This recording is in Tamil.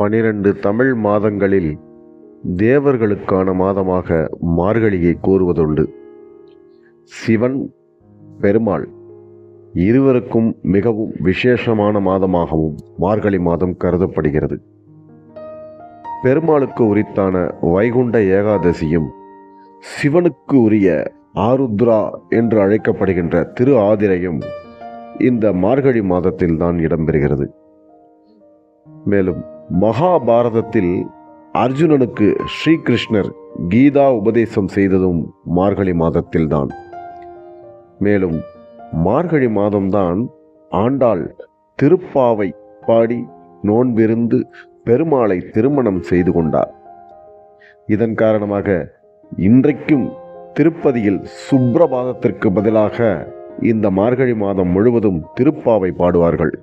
12 தமிழ் மாதங்களில் தேவர்களுக்கான மாதமாக மார்கழியை கூறுவதுண்டு. சிவன், பெருமாள் இருவருக்கும் மிகவும் விசேஷமான மாதமாகவும் மார்கழி மாதம் கருதப்படுகிறது. பெருமாளுக்கு உரித்தான வைகுண்ட ஏகாதசியும், சிவனுக்கு உரிய ஆருத்ரா என்று அழைக்கப்படுகின்ற திரு ஆதிரையும் இந்த மார்கழி மாதத்தில்தான் இடம்பெறுகிறது. மேலும் மகாபாரதத்தில் அர்ஜுனனுக்கு ஸ்ரீகிருஷ்ணர் கீதா உபதேசம் செய்ததும் மார்கழி மாதத்தில்தான். மேலும் மார்கழி மாதம்தான் ஆண்டாள் திருப்பாவை பாடி நோன்பிருந்து பெருமாளை திருமணம் செய்து கொண்டார். இதன் காரணமாக இன்றைக்கும் திருப்பதியில் சுப்ரபாதத்திற்கு பதிலாக இந்த மார்கழி மாதம் முழுவதும் திருப்பாவை பாடுவார்கள்.